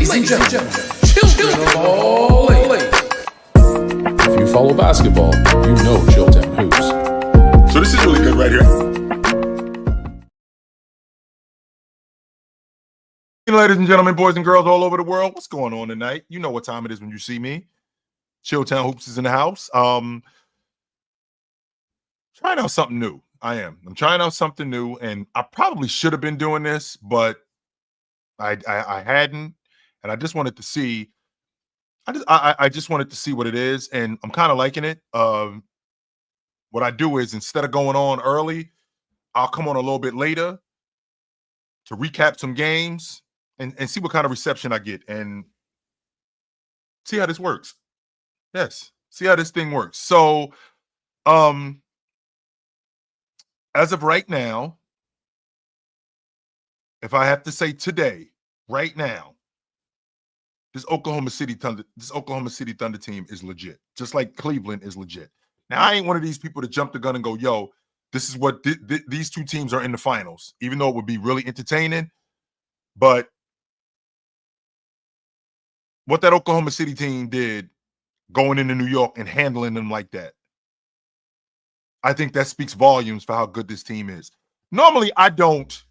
Ladies and gentlemen, children of all ages. If you follow basketball, you know Chilltown Hoops. So this is really good right here. Ladies and gentlemen, boys and girls all over the world, what's going on tonight? You know what time it is when you see me. Chilltown Hoops is in the house. Trying out something new. I'm trying out something new, and I probably should have been doing this, but I hadn't, and I just wanted to see. I just wanted to see what it is, and I'm kind of liking it. What I do is instead of going on early, I'll come on a little bit later to recap some games and see what kind of reception I get and see how this works. Yes, see how this thing works. So, as of right now, if I have to say today, right now, this Oklahoma City Thunder team is legit, just like Cleveland is legit. Now, I ain't one of these people to jump the gun and go, yo, this is what these two teams are in the finals, even though it would be really entertaining. But what that Oklahoma City team did going into New York and handling them like that, I think that speaks volumes for how good this team is. Normally, I don't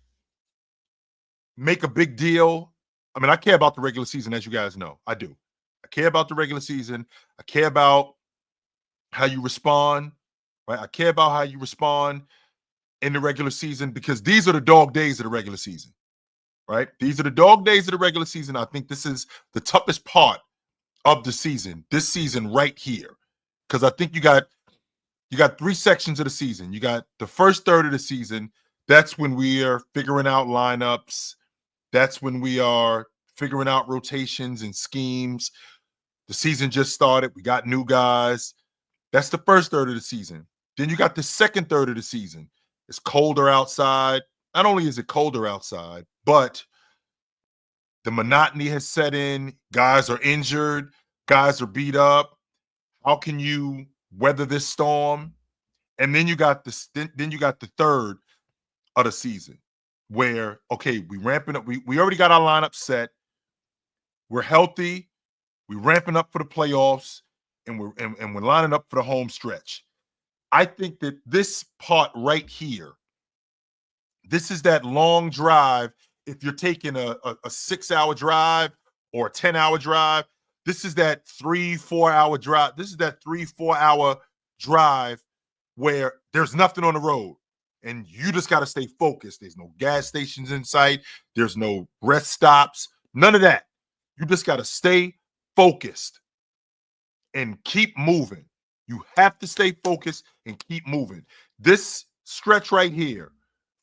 make a big deal. I mean, I care about the regular season, as you guys know. I do. I care about the regular season. I care about how you respond, right? I care about how you respond in the regular season because these are the dog days of the regular season, right? These are the dog days of the regular season. I think this is the toughest part of the season, this season right here, because I think you got three sections of the season. You got the first third of the season. That's when we are figuring out lineups. That's when we are figuring out rotations and schemes. The season just started. We got new guys. That's the first third of the season. Then you got the second third of the season. It's colder outside. Not only is it colder outside, but the monotony has set in. Guys are injured. Guys are beat up. How can you weather this storm? And then you got the third of the season where, okay, we ramping up. We already got our lineup set. We're healthy. We're ramping up for the playoffs, and we're lining up for the home stretch. I think that this part right here, this is that long drive. If you're taking a 6-hour drive or a 10-hour drive, this is that 3-4 hour drive. This is that 3-4 hour drive where there's nothing on the road and you just got to stay focused. There's no gas stations in sight. There's no rest stops. None of that. You just got to stay focused and keep moving. You have to stay focused and keep moving. This stretch right here,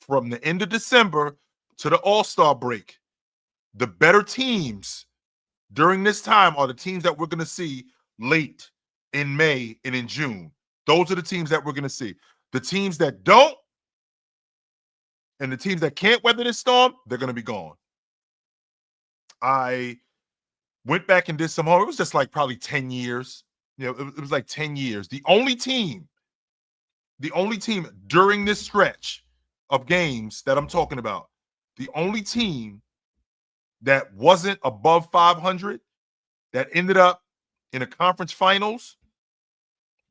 from the end of December to the All-Star break, the better teams during this time are the teams that we're going to see late in May and in June. Those are the teams that we're going to see. The teams that don't and the teams that can't weather this storm, they're going to be gone. I went back and did some homework. It was just like probably 10 years. You know, it was like 10 years. The only team during this stretch of games that I'm talking about, the only team that wasn't above 500 that ended up in a conference finals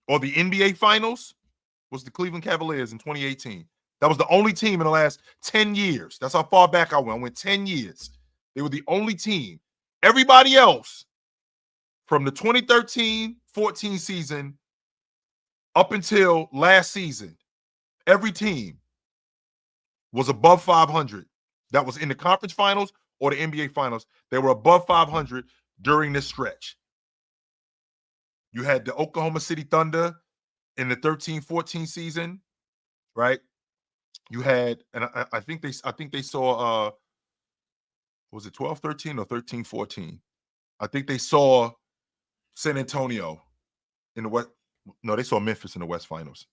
or the NBA finals was the Cleveland Cavaliers in 2018. That was the only team in the last 10 years. That's how far back I went. I went 10 years. They were the only team. Everybody else from the 2013-14 season up until last season, every team was above 500 that was in the conference finals or the NBA finals. They were above 500 during this stretch. You had the Oklahoma City Thunder in the 13-14 season, right? You had, and I think they saw was it 12-13 or 13-14? I think they saw San Antonio in the West. No, they saw Memphis in the West Finals.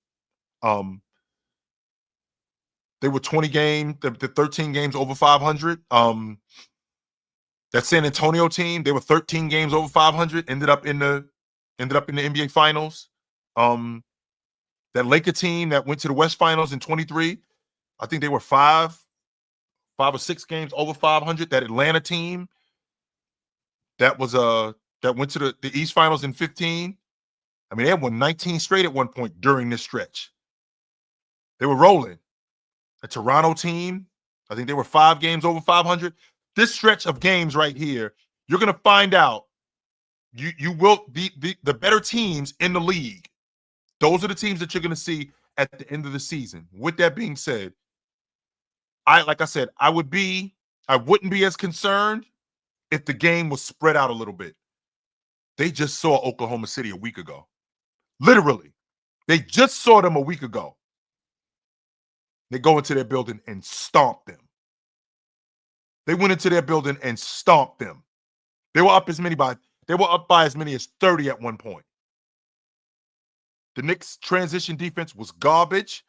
They were 20 games, the 13 games over 500. That San Antonio team, they were 13 games over 500, ended up in the NBA Finals. That Laker team that went to the West Finals in 23, I think they were 5 or 6 games over 500. That Atlanta team that went to the East Finals in 15. I mean, they had won 19 straight at one point during this stretch. They were rolling. A Toronto team, I think they were 5 games over 500. This stretch of games right here, you're going to find out you will the better teams in the league. Those are the teams that you're going to see at the end of the season. With that being said, like I said, I wouldn't be as concerned if the game was spread out a little bit. They just saw Oklahoma City a week ago. Literally. They just saw them a week ago. They go into their building and stomp them. They went into their building and stomped them. They were up by as many as 30 at one point. The Knicks' transition defense was garbage.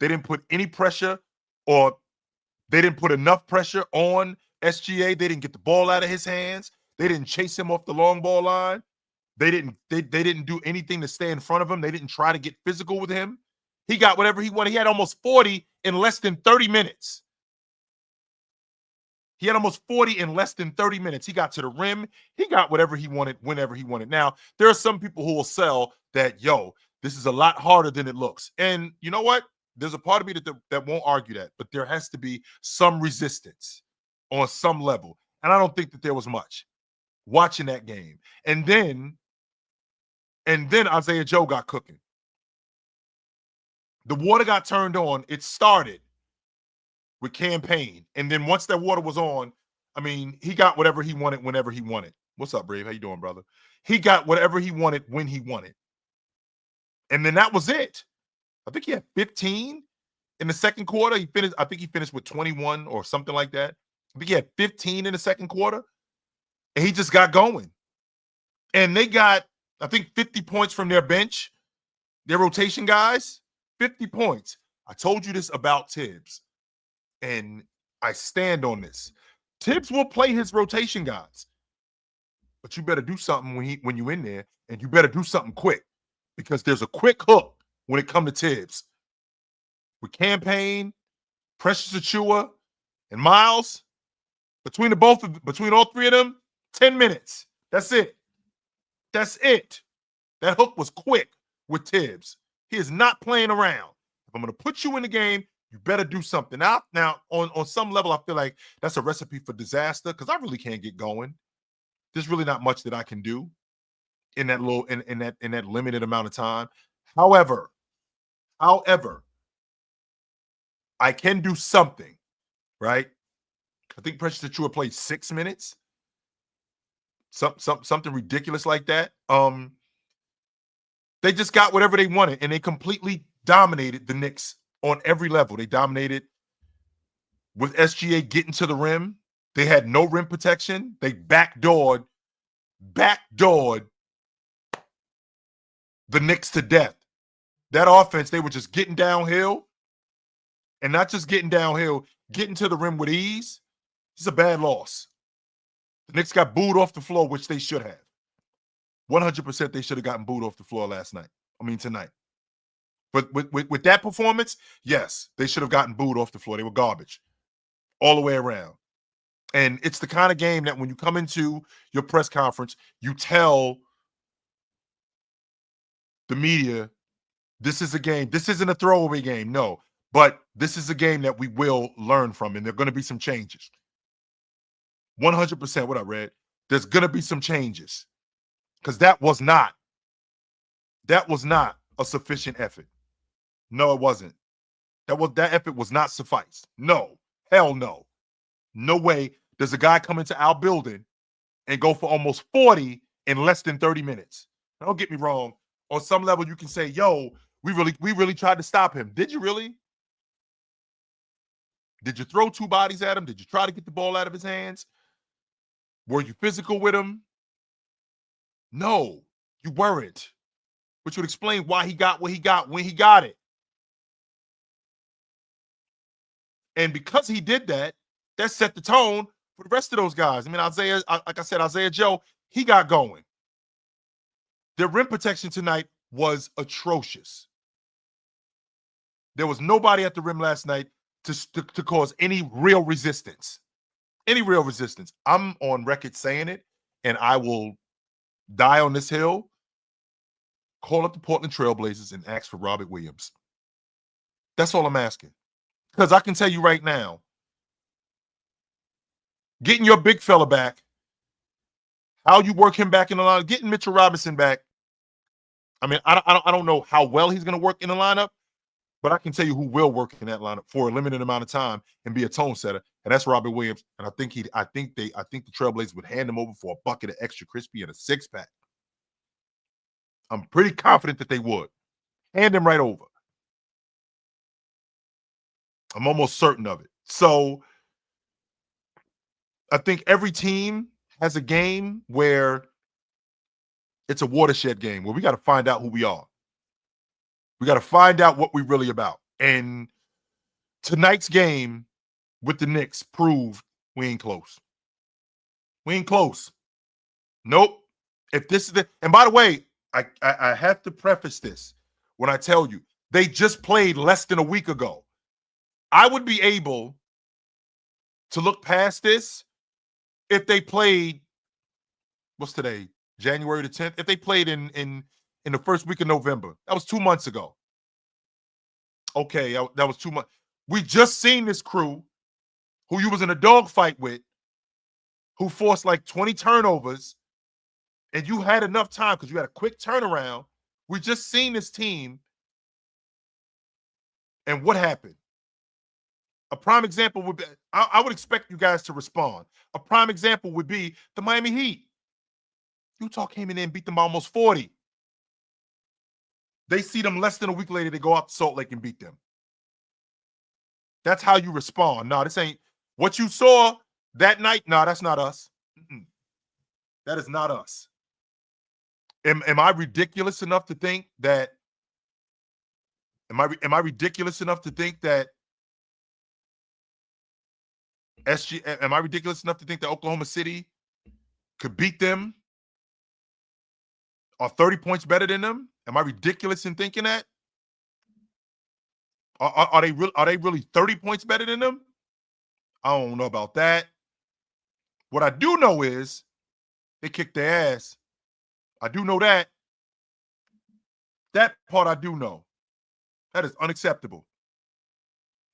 They didn't put any pressure, or they didn't put enough pressure on SGA. They didn't get the ball out of his hands. They didn't chase him off the long ball line. They didn't do anything to stay in front of him. They didn't try to get physical with him. He got whatever he wanted. He had almost 40 in less than 30 minutes. He had almost 40 in less than 30 minutes. He got to the rim. He got whatever he wanted whenever he wanted. Now, there are some people who will sell that, this is a lot harder than it looks. And you know what? There's a part of me that won't argue that, but there has to be some resistance on some level. And I don't think that there was much watching that game. And then Isaiah Joe got cooking. The water got turned on. It started with campaign. And then once that water was on, I mean, he got whatever he wanted whenever he wanted. What's up, Brave? How you doing, brother? He got whatever he wanted when he wanted. And then that was it. I think he had 15 in the second quarter. I think he finished with 21 or something like that. I think he had 15 in the second quarter. And he just got going. And they got, I think, 50 points from their bench, their rotation guys. 50 points. I told you this about Tibbs, and I stand on this. Tibbs will play his rotation guys, but you better do something when you're in there, and you better do something quick, because there's a quick hook when it comes to Tibbs. With Campaign, Precious Achiuwa, and Miles, between all three of them, 10 minutes. That's it. That's it. That hook was quick with Tibbs. He is not playing around. If I'm going to put you in the game, you better do something. Now on some level, I feel like that's a recipe for disaster, because I really can't get going. There's really not much that I can do in that limited amount of time. However, I can do something, right? I think Precious Achiuwa played 6 minutes. Something ridiculous like that. They just got whatever they wanted, and they completely dominated the Knicks on every level. They dominated with SGA getting to the rim. They had no rim protection. They backdoored the Knicks to death. That offense, they were just getting downhill, and not just getting downhill, getting to the rim with ease. It's a bad loss. The Knicks got booed off the floor, which they should have. 100% they should have gotten booed off the floor tonight. But with that performance, yes, they should have gotten booed off the floor. They were garbage all the way around. And it's the kind of game that when you come into your press conference, you tell the media, this is a game. This isn't a throwaway game, no. But this is a game that we will learn from, and there are going to be some changes. 100%. What up, Red? There's going to be some changes. Because that was not a sufficient effort. No, it wasn't. That effort was not suffice. No, hell no. No way does a guy come into our building and go for almost 40 in less than 30 minutes. Now, don't get me wrong. On some level, you can say, we really tried to stop him. Did you really? Did you throw 2 bodies at him? Did you try to get the ball out of his hands? Were you physical with him? No, you weren't, which would explain why he got what he got when he got it. And because he did that, that set the tone for the rest of those guys. I mean, Isaiah Joe, he got going. Their rim protection tonight was atrocious. There was nobody at the rim last night to cause any real resistance. I'm on record saying it, and I will die on this hill, call up the Portland Trailblazers and ask for Robert Williams. That's all I'm asking. Because I can tell you right now, getting your big fella back, how you work him back in the lineup, getting Mitchell Robinson back. I mean, I don't know how well he's going to work in the lineup, but I can tell you who will work in that lineup for a limited amount of time and be a tone setter, and that's Robert Williams. And I think the Trailblazers would hand him over for a bucket of extra crispy and a 6-pack. I'm pretty confident that they would hand him right over. I'm almost certain of it. So I think every team has a game where it's a watershed game where we got to find out who we are. We got to find out what we're really about. And tonight's game with the Knicks proved we ain't close. We ain't close. Nope. If this is the, and by the way, I have to preface this when I tell you they just played less than a week ago. I would be able to look past this if they played, what's today? January the 10th. If they played in the first week of November. That was 2 months ago. Okay, that was 2 months. We just seen this crew who you was in a dogfight with, who forced like 20 turnovers, and you had enough time because you had a quick turnaround. We just seen this team, and what happened? A prime example would be, I would expect you guys to respond. A prime example would be the Miami Heat. Utah came in there and beat them by almost 40. They see them less than a week later, they go out to Salt Lake and beat them. That's how you respond. No, this ain't what you saw that night. No, that's not us. That is not us. Am I ridiculous enough to think that? Am I ridiculous enough to think that Am I ridiculous enough to think that Oklahoma City could beat them? Are 30 points better than them? Am I ridiculous in thinking that? Are they really 30 points better than them? I don't know about that. What I do know is they kicked their ass. I do know that. That part I do know. That is unacceptable.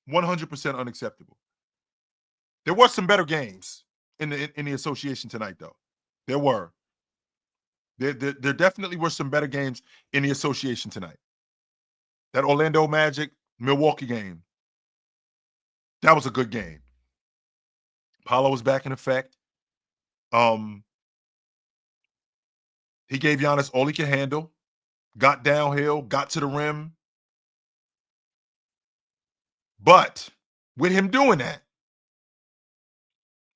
100% unacceptable. There were some better games in the association tonight, though. There were. There definitely were some better games in the association tonight. That Orlando Magic Milwaukee game, that was a good game. Paolo was back in effect. He gave Giannis all he could handle, got downhill, got to the rim. But with him doing that,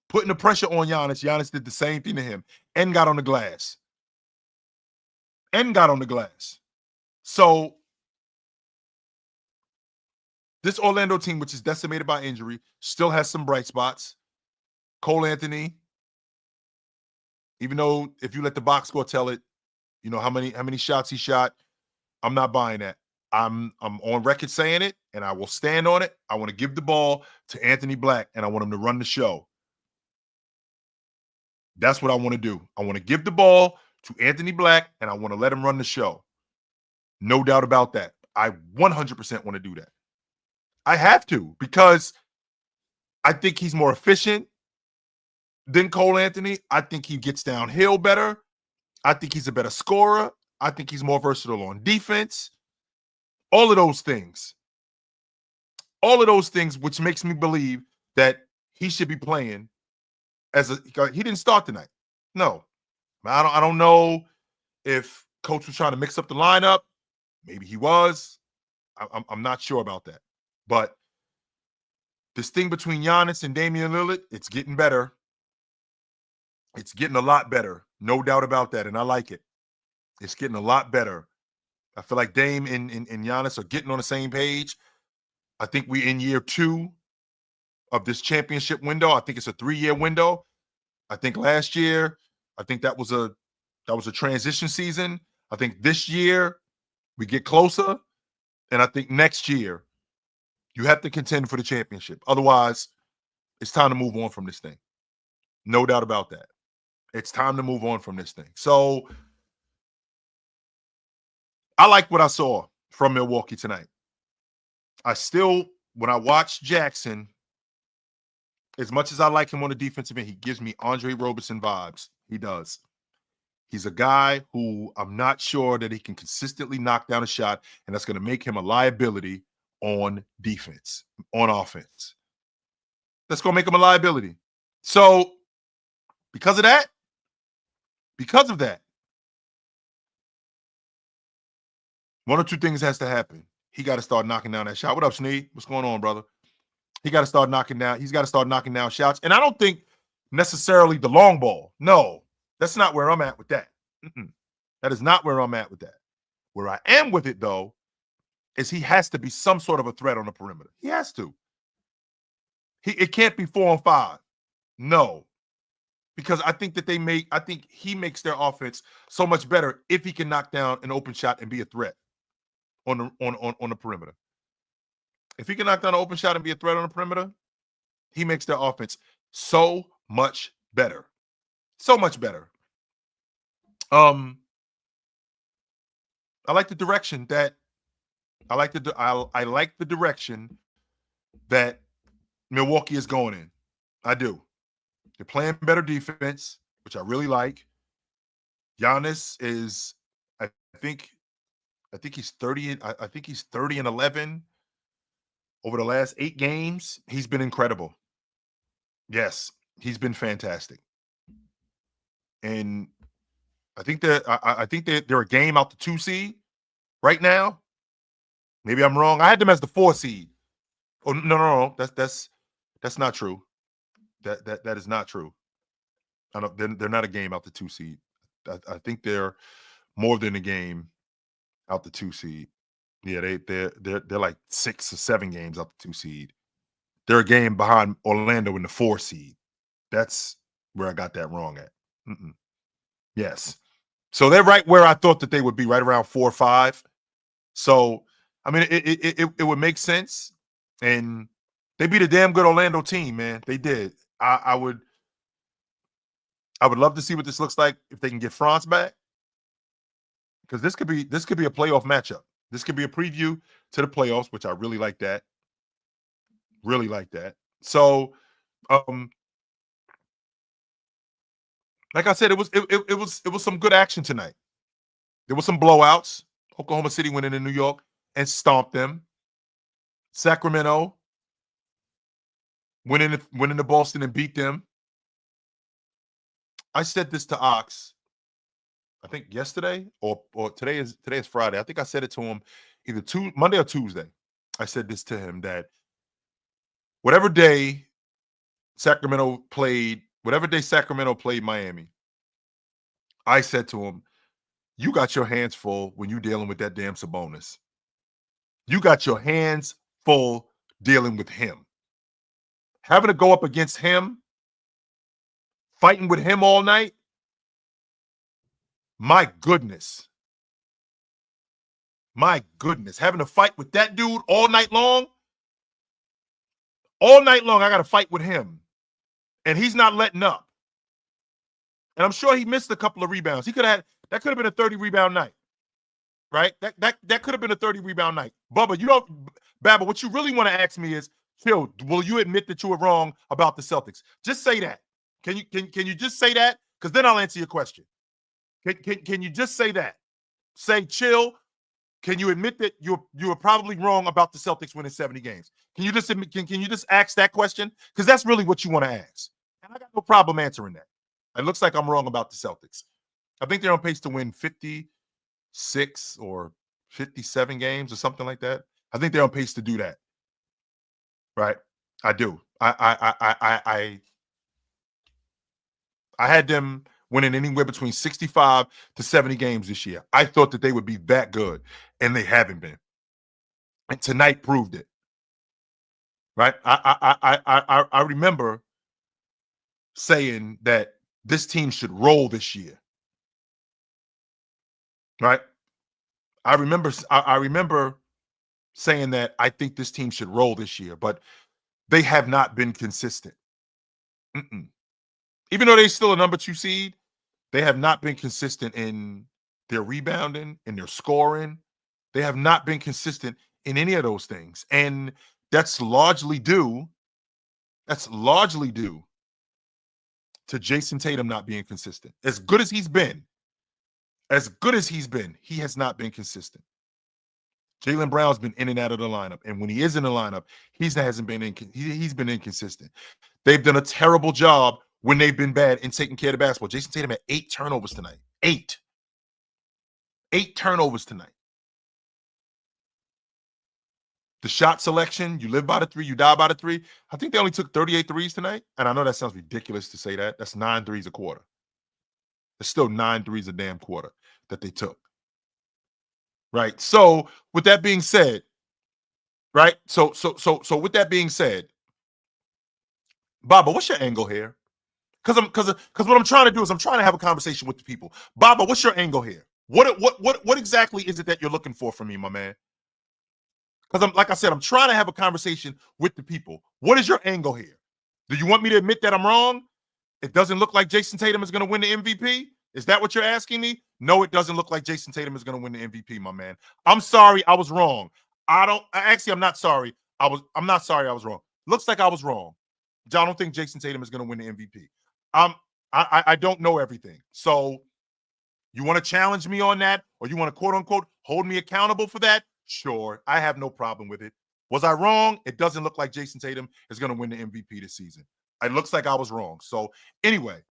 putting the pressure on Giannis, Giannis did the same thing to him and got on the glass. So this Orlando team, which is decimated by injury, still has some bright spots. Cole Anthony, even though if you let the box score tell it, you know how many shots he shot, I'm not buying that. I'm on record saying it, and I will stand on it. I want to give the ball to Anthony Black, and I want him to run the show. That's what I want to do. I want to give the ball to Anthony Black, and I want to let him run the show. No doubt about that. I 100% want to do that. I have to, because I think he's more efficient than Cole Anthony. I think he gets downhill better. I think he's a better scorer. I think he's more versatile on defense. All of those things, which makes me believe that he should be playing he didn't start tonight. No, I don't know if coach was trying to mix up the lineup. Maybe he was. I'm not sure about that. But this thing between Giannis and Damian Lillard, it's getting better. It's getting a lot better. No doubt about that. And I like it. It's getting a lot better. I feel like Dame and Giannis are getting on the same page. I think we're in year 2 of this championship window. I think it's a 3-year window. I think last year, I think that was a transition season. I think this year we get closer. And I think next year you have to contend for the championship. Otherwise, it's time to move on from this thing. No doubt about that. It's time to move on from this thing. So I like what I saw from Milwaukee tonight. When I watch Jackson, as much as I like him on the defensive end, he gives me Andre Roberson vibes. He does. He's a guy who I'm not sure that he can consistently knock down a shot, and that's going to make him a liability on defense, on offense. That's going to make him a liability. So because of that, one or two things has to happen. He got to start knocking down that shot. What up, Sneed? What's going on, brother? He's got to start knocking down shots. And I don't think necessarily the long ball. No, that's not where I'm at with that. That is not where I'm at with that. Where I am with it, though, is he has to be some sort of a threat on the perimeter. He has to. It can't be 4 on 5. No. Because I think he makes their offense so much better if he can knock down an open shot and be a threat on the perimeter. If he can knock down an open shot and be a threat on the perimeter, he makes their offense so much better. So much better. I like the direction that I like the direction that Milwaukee is going in. I do. They're playing better defense, which I really like. Giannis is, I think he's 30. I think he's 30-11 over the last 8 games. He's been incredible. Yes, he's been fantastic. And I think they're a game out the 2 seed right now. Maybe I'm wrong. I had them as the 4 seed. Oh no. That's not true. That is not true. They're not a game out the 2 seed. I think they're more than a game out the 2 seed. Yeah, they're like 6 or 7 games out the 2 seed. They're a game behind Orlando in the 4 seed. That's where I got that wrong at. Yes. So they're right where I thought that they would be, right around 4 or 5. So, I mean, it would make sense. And they beat a damn good Orlando team, man. They did. I would love to see what this looks like if they can get Franz back. Because this could be a playoff matchup. This could be a preview to the playoffs, which I really like that. Really like that. So, like I said, it was some good action tonight. There was some blowouts. Oklahoma City went into New York and stomped them. Sacramento went into Boston and beat them. I said this to Ox, I think yesterday or today is Friday. I think I said it to him either Monday or Tuesday. I said this to him that whatever day Sacramento played Miami, I said to him, you got your hands full when you dealing with that damn Sabonis. You got your hands full dealing with him. Having to go up against him, fighting with him all night, my goodness. My goodness. Having to fight with that dude all night long. All night long, I got to fight with him. And he's not letting up. And I'm sure he missed a couple of rebounds. That could have been a 30-rebound night. Right? That could have been a 30-rebound night. Baba, what you really want to ask me is, Phil, will you admit that you were wrong about the Celtics? Just say that. Can you just say that? Because then I'll answer your question. Can you just say that? Say, chill. Can you admit that you were probably wrong about the Celtics winning 70 games? Can you just admit, can you just ask that question? Because that's really what you want to ask. And I got no problem answering that. It looks like I'm wrong about the Celtics. I think they're on pace to win 56 or 57 games or something like that. I think they're on pace to do that. Right? I do. I had them winning anywhere between 65 to 70 games this year. I thought that they would be that good, and they haven't been. And tonight proved it. Right? I remember saying that this team should roll this year. Right? I remember saying that I think this team should roll this year, but they have not been consistent. Even though they're still a number 2 seed, They have not been consistent in their rebounding, in their scoring. They have not been consistent in any of those things. And that's largely due to Jason Tatum not being consistent. As good as he's been, he has not been consistent. Jalen Brown's been in and out of the lineup, and when he is in the lineup, he's been inconsistent. They've done a terrible job when they've been bad in taking care of the basketball. Jason Tatum had 8 turnovers tonight. 8 turnovers tonight. The shot selection, you live by the 3, you die by the 3. I think they only took 38 threes tonight, and I know that sounds ridiculous to say that. That's 9 threes a quarter. It's still 9 threes a damn quarter that they took. Right. So with that being said, right? So with that being said, Baba, what's your angle here? Because what I'm trying to do is I'm trying to have a conversation with the people. Baba, what's your angle here? What exactly is it that you're looking for from me, my man? Because like I said, I'm trying to have a conversation with the people. What is your angle here? Do you want me to admit that I'm wrong? It doesn't look like Jason Tatum is going to win the MVP? Is that what you're asking me? No, it doesn't look like Jason Tatum is going to win the MVP, my man. I'm sorry, I was wrong. I'm not sorry. I'm not sorry I was wrong. Looks like I was wrong. I don't think Jason Tatum is going to win the MVP. I don't know everything. So you want to challenge me on that, or you want to quote unquote hold me accountable for that? Sure, I have no problem with it. Was I wrong? It doesn't look like Jason Tatum is going to win the MVP this season. It looks like I was wrong. So anyway,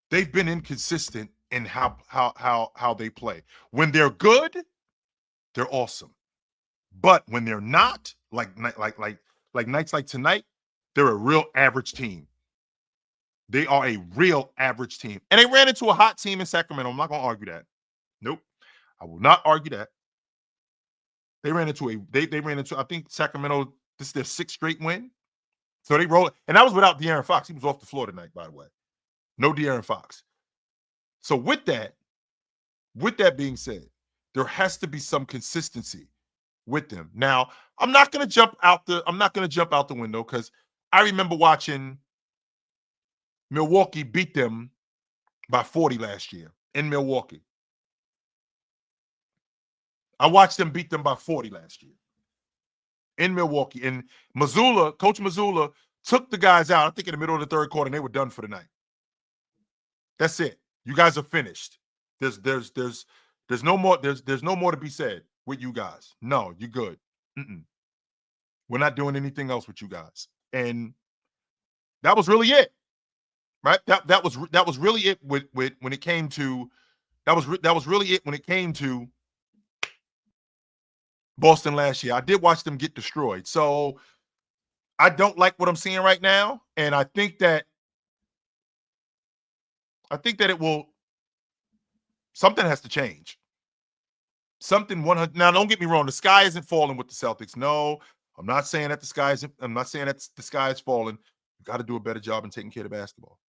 they've been inconsistent in how they play. When they're good, they're awesome. But when they're not, like nights like tonight, they're a real average team. They are a real average team. And they ran into a hot team in Sacramento. I'm not going to argue that. Nope. I will not argue that. They ran into I think Sacramento, this is their 6th straight win. So they rolled, and that was without De'Aaron Fox. He was off the floor tonight, by the way. No De'Aaron Fox. So with that being said, there has to be some consistency with them. Now, I'm not going to jump out the window, because I remember watching Milwaukee beat them by 40 last year in Milwaukee. I watched them beat them by 40 last year in Milwaukee. And Coach Mazzulla took the guys out, I think in the middle of the 3rd quarter, and they were done for the night. That's it. You guys are finished. There's no more to be said with you guys. No, you're good. We're not doing anything else with you guys. And that was really it. Right? That was really it with when it came to that was really it when it came to Boston last year. I did watch them get destroyed. So I don't like what I'm seeing right now, and I think that it will. Something has to change. Now, don't get me wrong. The sky isn't falling with the Celtics. No, I'm not saying that the sky is falling. You got to do a better job in taking care of the basketball.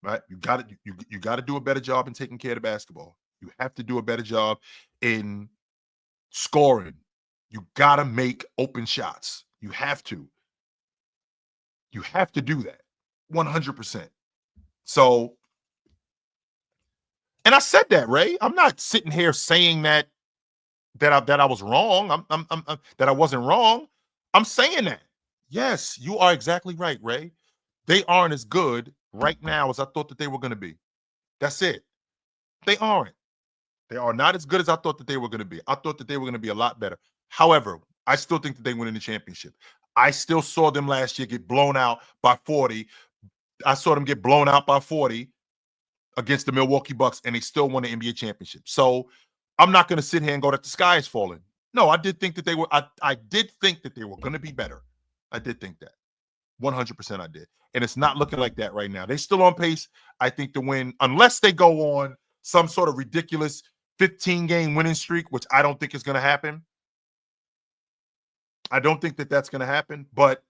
Right? You got to do a better job in taking care of the basketball. You have to do a better job in scoring. You got to make open shots. You have to. You have to do that 100%. So, and I said that, Ray. I'm not sitting here saying that I was wrong. That I wasn't wrong. I'm saying that. Yes, you are exactly right, Ray. They aren't as good right now as I thought that they were going to be. That's it. They aren't. They are not as good as I thought that they were going to be. I thought that they were going to be a lot better. However, I still think that they win in the championship. I still saw them last year get blown out by 40. I saw them get blown out by 40 against the Milwaukee Bucks, and they still won the NBA championship. So I'm not going to sit here and go that the sky is falling. No, I did think that they were. I did think that they were going to be better. I did think that. 100% I did. And it's not looking like that right now. They're still on pace, I think, to win, unless they go on some sort of ridiculous 15-game winning streak, which I don't think is going to happen. I don't think that that's going to happen. But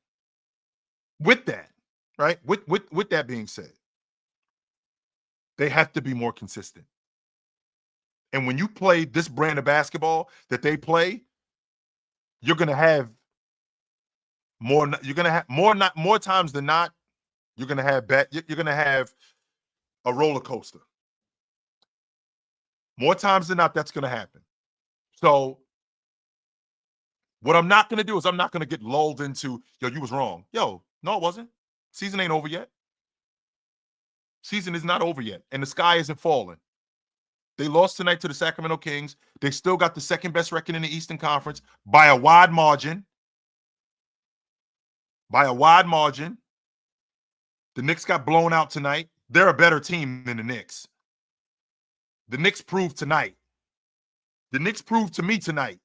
with that, right, with that being said, they have to be more consistent. And when you play this brand of basketball that they play, you're going to have more times than not, You're gonna have a roller coaster. More times than not, that's gonna happen. So what I'm not gonna do is I'm not gonna get lulled into, yo, you was wrong. Yo, no, it wasn't. Season ain't over yet. Season is not over yet, and the sky isn't falling. They lost tonight to the Sacramento Kings. They still got the second best record in the Eastern Conference by a wide margin. By a wide margin. The Knicks got blown out tonight. They're a better team than the Knicks. The Knicks proved tonight. The Knicks proved to me tonight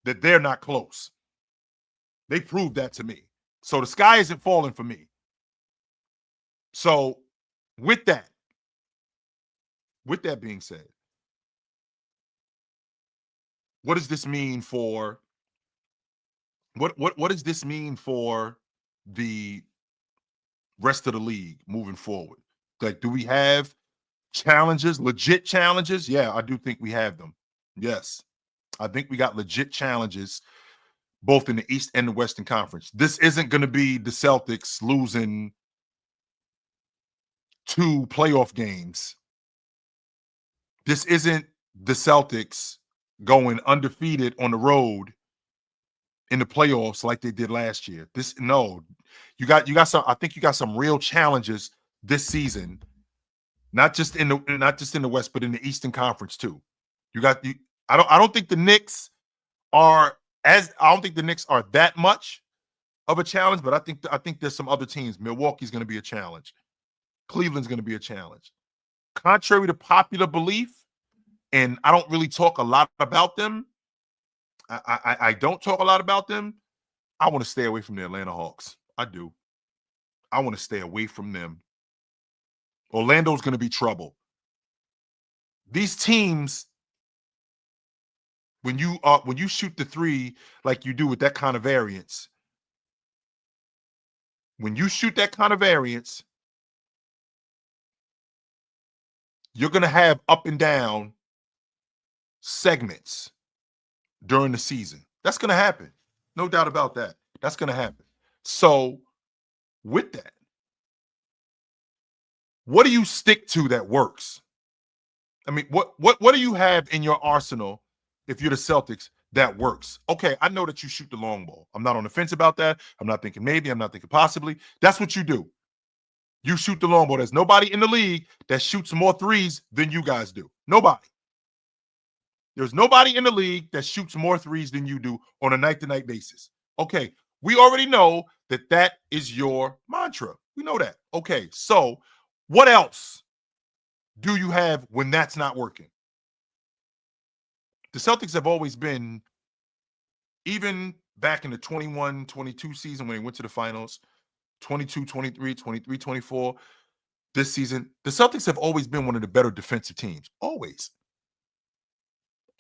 that they're not close. They proved that to me. So the sky isn't falling for me. So with that being said, what does this mean for what does this mean for the rest of the league moving forward? Like, do we have challenges, legit challenges? Yeah, I do think we have them. Yes. I think we got legit challenges both in the East and the Western Conference. This isn't going to be the Celtics losing 2 playoff games. This isn't the Celtics going undefeated on the road in the playoffs like they did last year. You got some. I think you got some real challenges this season, not just in the West, but in the Eastern Conference too. I don't think the Knicks are that much of a challenge, but I think there's some other teams. Milwaukee's going to be a challenge. Cleveland's going to be a challenge. Contrary to popular belief, and I don't really talk a lot about them. I don't talk a lot about them. I want to stay away from the Atlanta Hawks. I do. I want to stay away from them. Orlando's going to be trouble. These teams, when you shoot the three like you do with that kind of variance, you're going to have up and down segments during the season. That's going to happen. No doubt about that. That's going to happen. So with that, what do you stick to that works? I mean, what do you have in your arsenal if you're the Celtics that works? Okay, I know that you shoot the long ball. I'm not on the fence about that. I'm not thinking maybe. I'm not thinking possibly. That's what you do. You shoot the long ball. There's nobody in the league that shoots more threes than you guys do. Nobody. There's nobody in the league that shoots more threes than you do on a night-to-night basis. Okay, we already know that is your mantra. We know that. Okay, so what else do you have when that's not working? The Celtics have always been, even back in the 21-22 season when they went to the finals, 22-23, 23-24, this season, the Celtics have always been one of the better defensive teams. Always.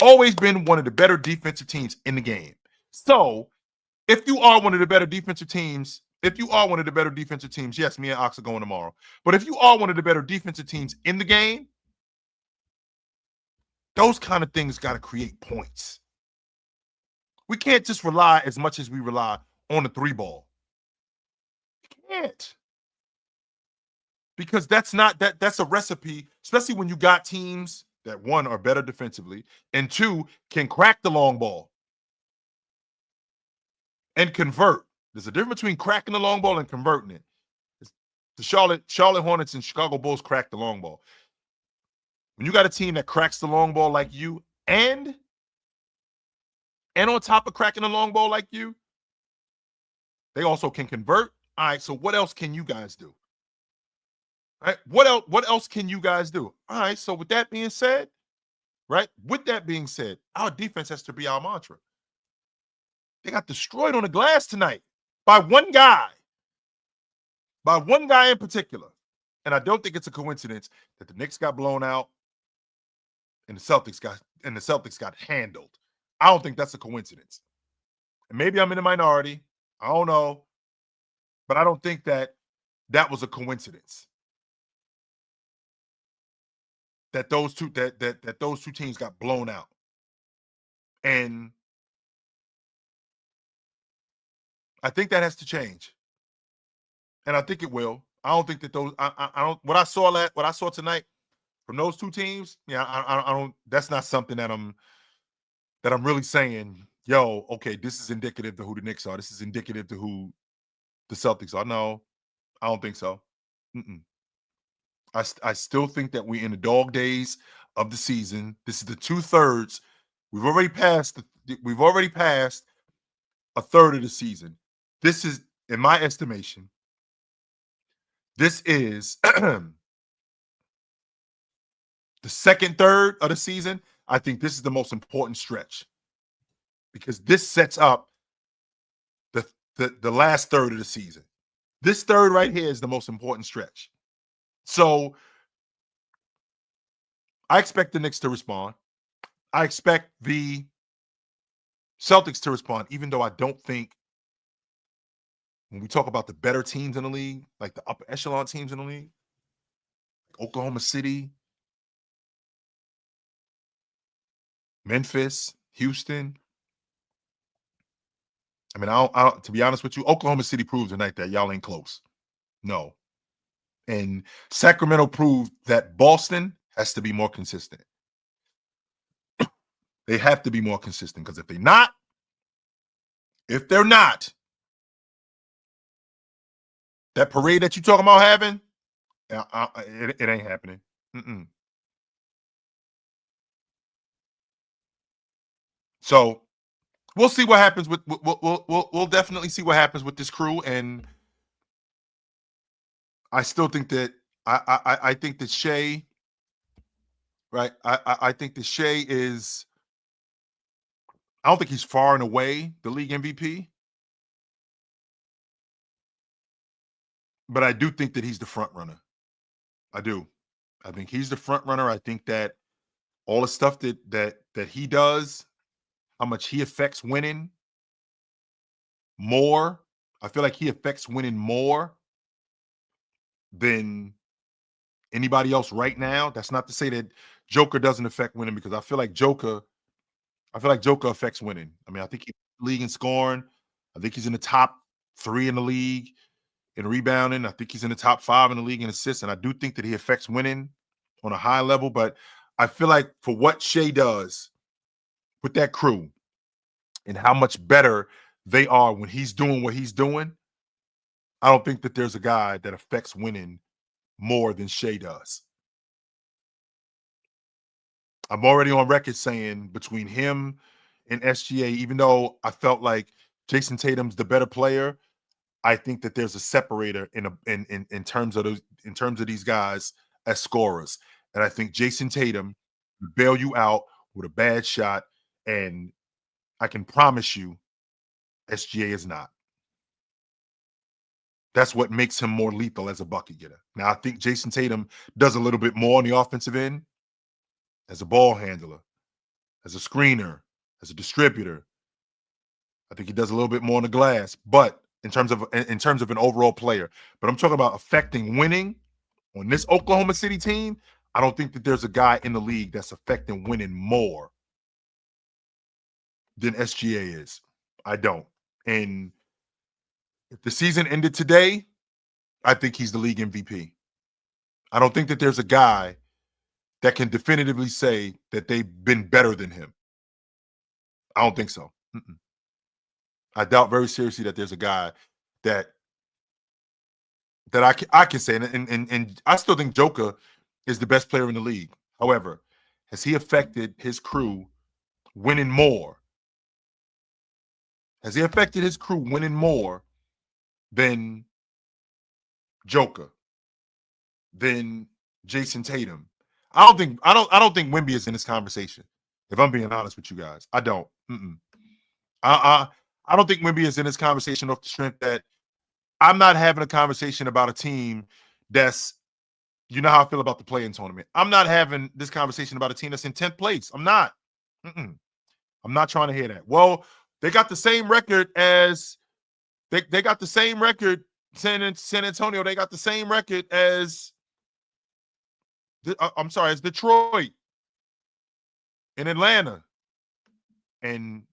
Always been one of the better defensive teams in the game. So, if you are one of the better defensive teams, yes, me and Ox are going tomorrow. But if you are one of the better defensive teams in the game, those kind of things got to create points. We can't just rely as much as we rely on the 3-ball. You can't. Because that's a recipe, especially when you got teams that, one, are better defensively, and two, can crack the long ball and convert. There's a difference between cracking the long ball and converting it. The Charlotte Hornets and Chicago Bulls crack the long ball. When you got a team that cracks the long ball like you, and on top of cracking the long ball like you, they also can convert. All right, so what else can you guys do? All right, what else can you guys do? All right, so with that being said, our defense has to be our mantra. They got destroyed on the glass tonight by one guy in particular. And I don't think it's a coincidence that the Knicks got blown out and the Celtics got handled. I don't think that's a coincidence. And maybe I'm in the minority. I don't know. But I don't think that was a coincidence. That those two teams got blown out. And I think that has to change. And I think it will. I don't think that those. I don't. What I saw tonight from those two teams. Yeah, I don't. That's not something that I'm really saying. Yo, okay, this is indicative to who the Knicks are. This is indicative to who the Celtics are. No, I don't think so. Mm-mm. I still think that we're in the dog days of the season. This is the 2/3. We've already passed. We've already passed a third of the season. This is, in my estimation, this is the second third of the season. I think this is the most important stretch because this sets up the last third of the season. This third right here is the most important stretch. So I expect the Knicks to respond. I expect the Celtics to respond, even though I don't think when we talk about the better teams in the league, like the upper echelon teams in the league, like Oklahoma City, Memphis, Houston. I mean, I don't, to be honest with you, Oklahoma City proves tonight that y'all ain't close. No. And Sacramento proved that Boston has to be more consistent. They have to be more consistent because if they're not, that parade that you talking about having, it ain't happening. Mm-mm. So we'll see what happens with we'll definitely see what happens with this crew, and I still think that I think that Shai, right? I think that Shai is. I don't think he's far and away the league MVP, but I do think that he's the front runner. I do. I think he's the front runner. I think that all the stuff that he does, how much he affects winning more. I feel like he affects winning more than anybody else right now. That's not to say that Joker doesn't affect winning because I feel like Joker affects winning. I mean, I think he's league in scoring. I think he's in the top 3 in the league in rebounding. I think he's in the top 5 in the league in assists. And I do think that he affects winning on a high level. But I feel like for what Shai does with that crew and how much better they are when he's doing what he's doing, I don't think that there's a guy that affects winning more than Shai does. I'm already on record saying between him and SGA, even though I felt like Jason Tatum's the better player, I think that there's a separator in terms of these guys as scorers. And I think Jason Tatum will bail you out with a bad shot. And I can promise you, SGA is not. That's what makes him more lethal as a bucket getter. Now, I think Jason Tatum does a little bit more on the offensive end as a ball handler, as a screener, as a distributor. I think he does a little bit more on the glass, but in terms of an overall player. But I'm talking about affecting winning on this Oklahoma City team. I don't think that there's a guy in the league that's affecting winning more than SGA is. I don't. And if the season ended today, I think he's the league MVP. I don't think that there's a guy that can definitively say that they've been better than him. I don't think so. Mm-mm. I doubt very seriously that there's a guy that I can say, and I still think Joker is the best player in the league. However, has he affected his crew winning more? Has he affected his crew winning more than Joker, than Jason Tatum? I don't think Wemby is in this conversation. If I'm being honest with you guys, I don't. Mm-mm. I don't think Wemby is in this conversation off the strength that I'm not having a conversation about a team that's, you know how I feel about the play-in tournament. I'm not having this conversation about a team that's in 10th place. I'm not. Mm-mm. I'm not trying to hear that. Well, they got the same record as they got the same record. San Antonio, they got the same record as as Detroit and Atlanta and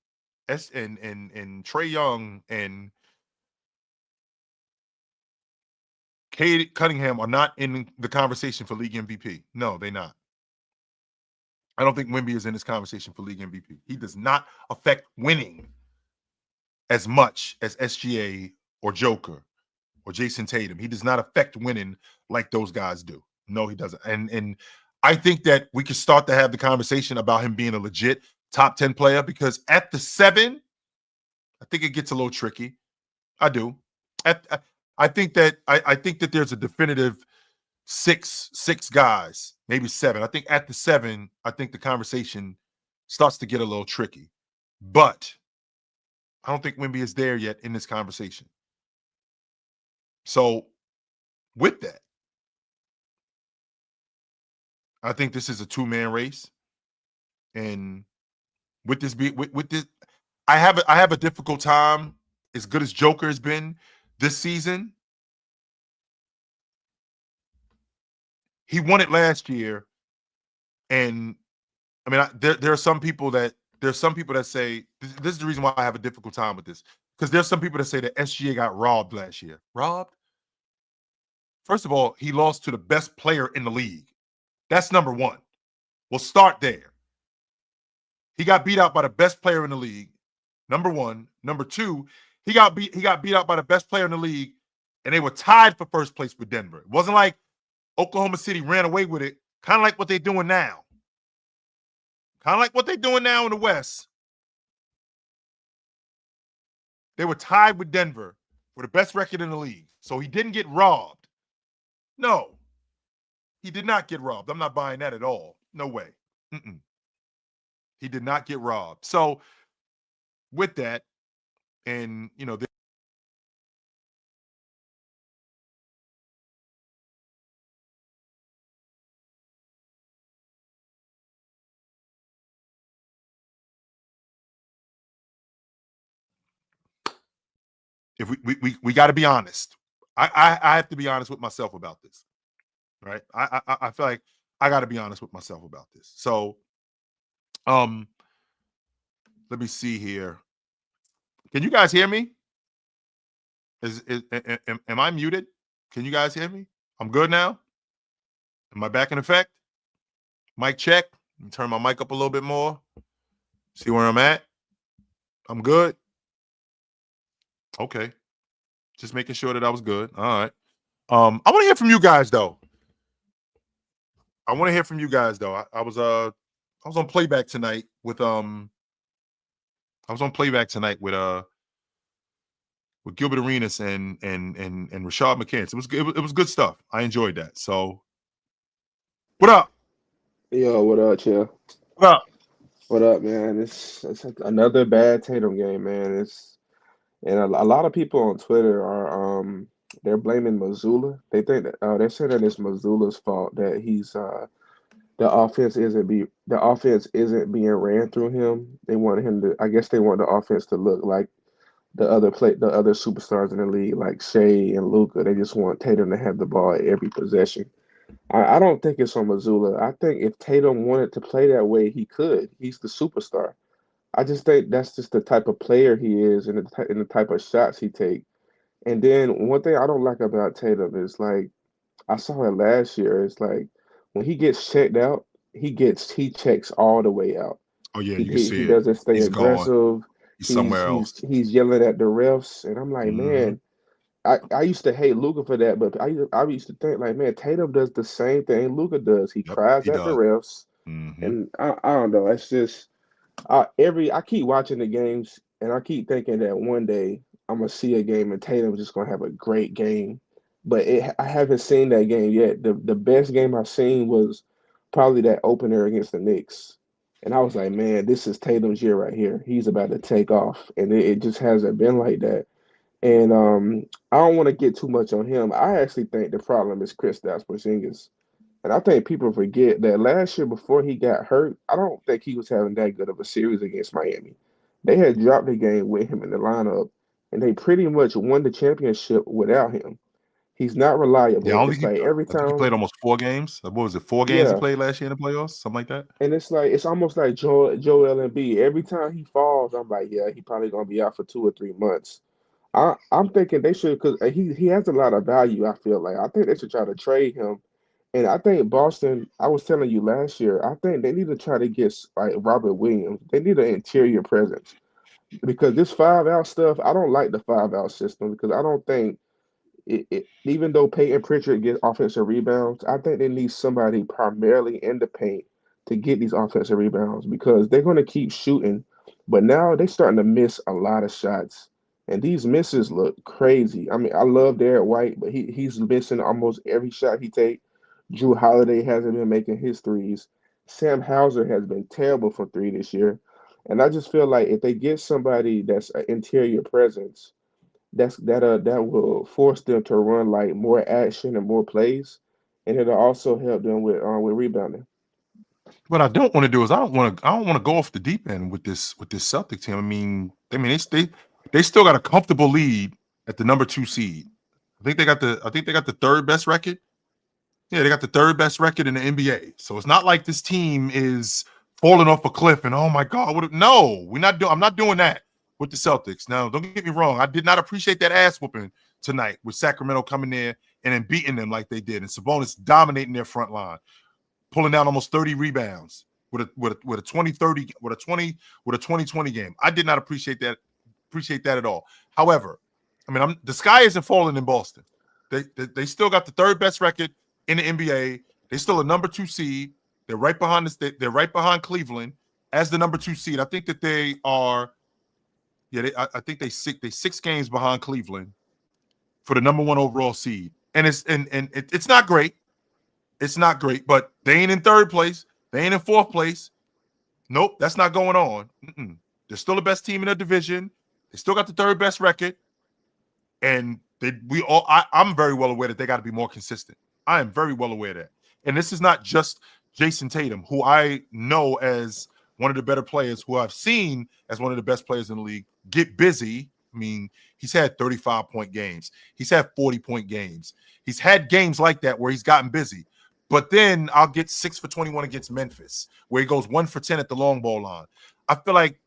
and Trae Young and Cade Cunningham are not in the conversation for league MVP. No, they're not. I don't think Wemby is in this conversation for league MVP. He does not affect winning as much as SGA or Joker or Jason Tatum. He does not affect winning like those guys do. No, he doesn't. And I think that we can start to have the conversation about him being a legit top 10 player, because at the 7, I think it gets a little tricky. I do. I think that there's a definitive six guys, maybe 7. I think at the 7, I think the conversation starts to get a little tricky. But I don't think Wemby is there yet in this conversation. So with that, I think this is a 2-man race. And with this, I have a difficult time. As good as Joker has been this season, he won it last year. And I mean, there are some people that say this is the reason why I have a difficult time with this, because there's some people that say that SGA got robbed last year. Robbed? First of all, he lost to the best player in the league. That's number one. We'll start there. He got beat out by the best player in the league. Number one. Number two, he got beat out by the best player in the league, and they were tied for first place with Denver. It wasn't like Oklahoma City ran away with it, kind of like what they're doing now. Kind of like what they're doing now in the West. They were tied with Denver for the best record in the league. So he didn't get robbed. No, he did not get robbed. I'm not buying that at all. No way. He did not get robbed. So with that, and if we got to be honest. I have to be honest with myself about this, right? I feel like I got to be honest with myself about this. So, let me see here. Can you guys hear me? Am I muted? Can you guys hear me? I'm good now. Am I back in effect? Mic check. Let me turn my mic up a little bit more. See where I'm at? I'm good. Okay. Just making sure that I was good. All right. I want to hear from you guys though. I was on playback tonight with with Gilbert Arenas and Rashad McCants. It was good stuff. I enjoyed that. So what up? Yo, what up, Chill? What up? What up, man? It's another bad Tatum game, man. And a lot of people on Twitter are they're blaming Missoula. They think that they're saying that it's Missoula's fault that he's the offense isn't being ran through him. They want him to. I guess they want the offense to look like the other superstars in the league, like Shai and Luka. They just want Tatum to have the ball at every possession. I don't think it's on Missoula. I think if Tatum wanted to play that way, he could. He's the superstar. I just think that's just the type of player he is and the type of shots he takes. And then one thing I don't like about Tatum is, like, I saw it last year. It's like when he gets checked out, he checks all the way out. Oh yeah, He you can he, see he it. doesn't stay He's gone. aggressive. He's He's somewhere else. he's yelling at the refs, and I'm like, Mhm. man, I used to hate Luka for that, but I used to think, like, man, Tatum does the same thing Luka does. He Yep, cries he at the does. refs, Mhm. and I don't know. It's just I keep watching the games, and I keep thinking that one day I'm gonna see a game and Tatum's just gonna have a great game. But I haven't seen that game yet. The best game I've seen was probably that opener against the Knicks. And I was like, man, this is Tatum's year right here. He's about to take off. And it just hasn't been like that. And I don't want to get too much on him. I actually think the problem is Kristaps Porzingis. And I think people forget that last year before he got hurt, I don't think he was having that good of a series against Miami. They had dropped the game with him in the lineup, and they pretty much won the championship without him. He's not Yeah, reliable. It's like every I think he played time, almost 4 games. What was it? 4 games he yeah. played last year in the playoffs, something like that. And it's almost like Joel Embiid. Every time he falls, I'm like, yeah, he probably gonna be out for 2 or 3 months. I'm thinking they should because he has a lot of value. I feel like I think they should try to trade him, and I think Boston. I was telling you last year. I think they need to try to get like Robert Williams. They need an interior presence because this 5 out stuff. I don't like the 5 out system because I don't think even though Peyton Pritchard gets offensive rebounds, I think they need somebody primarily in the paint to get these offensive rebounds because they're going to keep shooting. But now they're starting to miss a lot of shots. And these misses look crazy. I mean, I love Derek White, but he's missing almost every shot he takes. Drew Holiday hasn't been making his threes. Sam Hauser has been terrible from three this year. And I just feel like if they get somebody that's an interior presence, that will force them to run like more action and more plays, and it'll also help them with rebounding. What I don't want to do is I don't want to go off the deep end with this Celtic team. They still got a comfortable lead at the number 2 seed. I think they got the third best record. Yeah, they got the third best record in the NBA. So it's not like this team is falling off a cliff and oh my God, no, I'm not doing that with the Celtics. Now, don't get me wrong. I did not appreciate that ass whooping tonight with Sacramento coming there and then beating them like they did, and Sabonis dominating their front line, pulling down almost 30 rebounds with a 2020 game. I did not appreciate that at all. However, the sky isn't falling in Boston. They still got the third best record in the NBA. They're still a number 2 seed. They're right behind this. They're right behind Cleveland as the number 2 seed. I think that they are. Yeah, I think they 6 games behind Cleveland for the number 1 overall seed, and it's not great. It's not great, but they ain't in third place. They ain't in fourth place. Nope, that's not going on. They're still the best team in their division. They still got the third best record, and I'm very well aware that they got to be more consistent. I am very well aware of that, and this is not just Jason Tatum, who I know as one of the better players, who I've seen as one of the best players in the league, get busy. I mean, he's had 35-point games. He's had 40-point games. He's had games like that where he's gotten busy. But then I'll get 6 for 21 against Memphis, where he goes 1 for 10 at the long ball line. I feel like